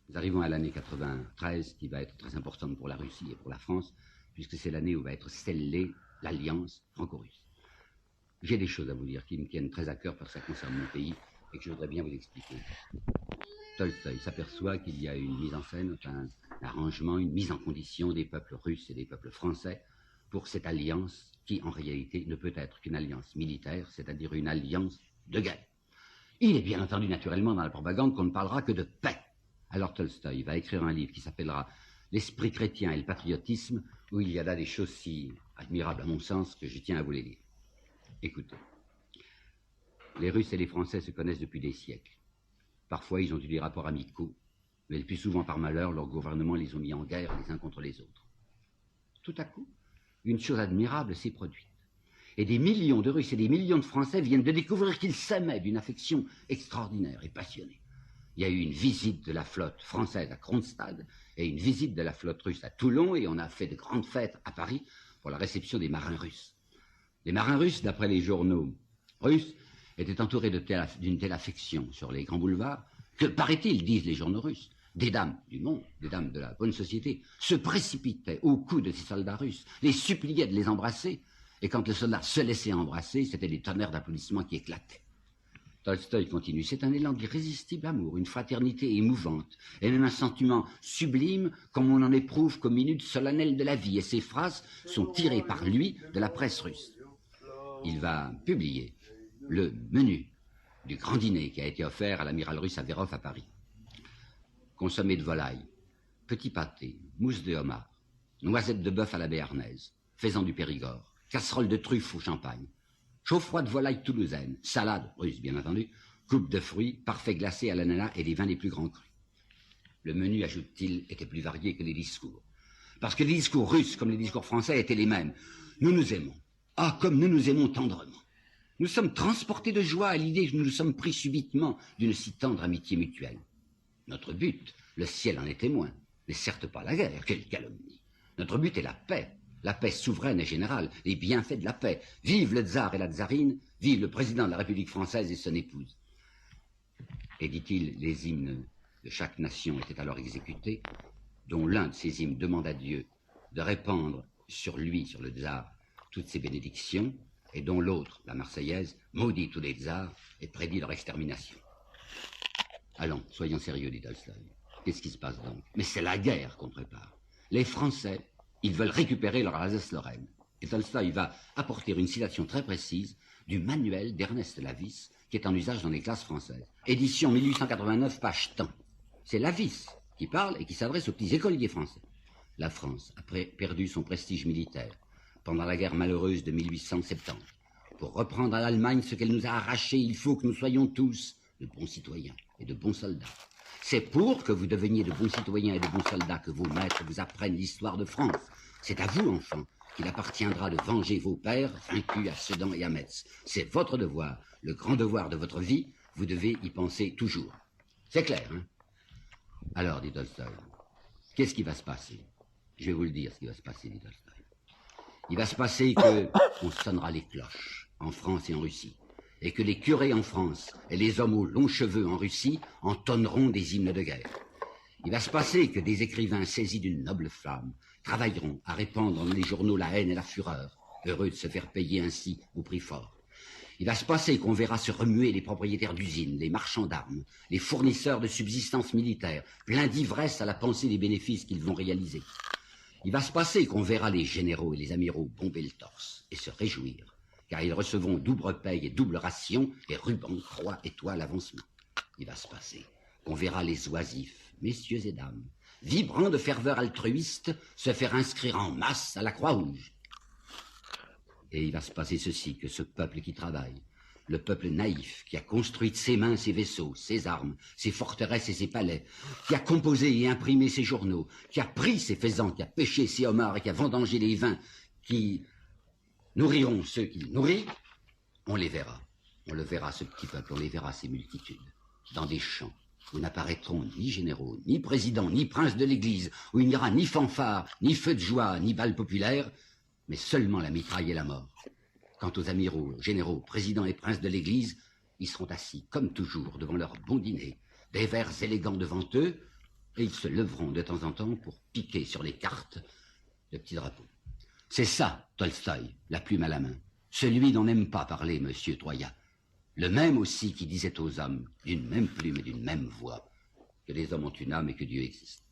Nous arrivons à l'année 93, qui va être très importante pour la Russie et pour la France, puisque c'est l'année où va être scellée l'alliance franco-russe. J'ai des choses à vous dire qui me tiennent très à cœur parce que ça concerne mon pays et que je voudrais bien vous expliquer. Tolstoï s'aperçoit qu'il y a une mise en scène, un arrangement, une mise en condition des peuples russes et des peuples français pour cette alliance qui, en réalité, ne peut être qu'une alliance militaire, c'est-à-dire une alliance de guerre. Il est bien entendu naturellement dans la propagande qu'on ne parlera que de paix. Alors Tolstoï va écrire un livre qui s'appellera L'esprit chrétien et le patriotisme, où il y a là des choses si admirables à mon sens que je tiens à vous les lire. Écoutez, les Russes et les Français se connaissent depuis des siècles. Parfois, ils ont eu des rapports amicaux, mais le plus souvent, par malheur, leurs gouvernements les ont mis en guerre les uns contre les autres. Tout à coup, une chose admirable s'est produite. Et des millions de Russes et des millions de Français viennent de découvrir qu'ils s'aimaient d'une affection extraordinaire et passionnée. Il y a eu une visite de la flotte française à Kronstadt et une visite de la flotte russe à Toulon, et on a fait de grandes fêtes à Paris pour la réception des marins russes. Les marins russes, d'après les journaux russes, étaient entourés d'une telle affection sur les grands boulevards que, paraît-il, disent les journaux russes, des dames du monde, des dames de la bonne société, se précipitaient au cou de ces soldats russes, les suppliaient de les embrasser, et quand le soldat se laissait embrasser, c'était des tonnerres d'applaudissements qui éclataient. Tolstoï continue, c'est un élan d'irrésistible amour, une fraternité émouvante, et même un sentiment sublime comme on en éprouve qu'aux minutes solennelles de la vie, et ces phrases sont tirées par lui de la presse russe. Il va publier le menu du grand dîner qui a été offert à l'amiral russe Averov à Paris. Consommé de volaille, petit pâté, mousse de homard, noisettes de bœuf à la béarnaise, faisan du Périgord, casserole de truffes au champagne, chaud-froid de volaille toulousaine, salade russe bien entendu, coupe de fruits, parfait glacé à l'ananas et des vins les plus grands crus. Le menu, ajoute-t-il, était plus varié que les discours. Parce que les discours russes comme les discours français étaient les mêmes. Nous nous aimons. Ah, comme nous nous aimons tendrement. Nous sommes transportés de joie à l'idée que nous nous sommes pris subitement d'une si tendre amitié mutuelle. Notre but, le ciel en est témoin, n'est certes pas la guerre, quelle calomnie. Notre but est la paix souveraine et générale, les bienfaits de la paix. Vive le tsar et la tsarine, vive le président de la République française et son épouse. Et dit-il, les hymnes de chaque nation étaient alors exécutés, dont l'un de ces hymnes demande à Dieu de répandre sur lui, sur le tsar, toutes ses bénédictions, et dont l'autre, la Marseillaise, maudit tous les tsars et prédit leur extermination. Allons, soyons sérieux, dit Tolstoï. Qu'est-ce qui se passe donc? Mais c'est la guerre qu'on prépare. Les Français, ils veulent récupérer leur Alsace-Lorraine. Et Tolstoï va apporter une citation très précise du manuel d'Ernest Lavis, qui est en usage dans les classes françaises. Édition 1889, page tant. C'est Lavis qui parle et qui s'adresse aux petits écoliers français. La France a perdu son prestige militaire pendant la guerre malheureuse de 1870. Pour reprendre à l'Allemagne ce qu'elle nous a arraché, il faut que nous soyons tous de bons citoyens et de bons soldats. C'est pour que vous deveniez de bons citoyens et de bons soldats que vos maîtres vous apprennent l'histoire de France. C'est à vous, enfants, qu'il appartiendra de venger vos pères vaincus à Sedan et à Metz. C'est votre devoir, le grand devoir de votre vie, vous devez y penser toujours. C'est clair, hein? Alors, dit Tolstoï, qu'est-ce qui va se passer? Je vais vous le dire, ce qui va se passer, dit Tolstoï. Il va se passer qu'on sonnera les cloches en France et en Russie, et que les curés en France et les hommes aux longs cheveux en Russie entonneront des hymnes de guerre. Il va se passer que des écrivains saisis d'une noble flamme travailleront à répandre dans les journaux la haine et la fureur, heureux de se faire payer ainsi au prix fort. Il va se passer qu'on verra se remuer les propriétaires d'usines, les marchands d'armes, les fournisseurs de subsistance militaire, pleins d'ivresse à la pensée des bénéfices qu'ils vont réaliser. Il va se passer qu'on verra les généraux et les amiraux bomber le torse et se réjouir, car ils recevront double paye et double ration et rubans, croix, étoiles, avancement. Il va se passer qu'on verra les oisifs, messieurs et dames, vibrant de ferveur altruiste, se faire inscrire en masse à la Croix-Rouge. Et il va se passer ceci, que ce peuple qui travaille, le peuple naïf, qui a construit de ses mains ses vaisseaux, ses armes, ses forteresses et ses palais, qui a composé et imprimé ses journaux, qui a pris ses faisans, qui a pêché ses homards et qui a vendangé les vins, qui nourriront ceux qu'il nourrit, on les verra. On le verra, ce petit peuple, on les verra, ces multitudes, dans des champs où n'apparaîtront ni généraux, ni présidents, ni princes de l'église, où il n'y aura ni fanfare, ni feu de joie, ni bal populaire, mais seulement la mitraille et la mort. Quant aux amiraux, généraux, présidents et princes de l'église, ils seront assis, comme toujours, devant leur bon dîner, des verres élégants devant eux, et ils se leveront de temps en temps pour piquer sur les cartes le petit drapeau. C'est ça, Tolstoï, la plume à la main. Celui dont n'aime pas parler Monsieur Troya. Le même aussi qui disait aux hommes, d'une même plume et d'une même voix, que les hommes ont une âme et que Dieu existe.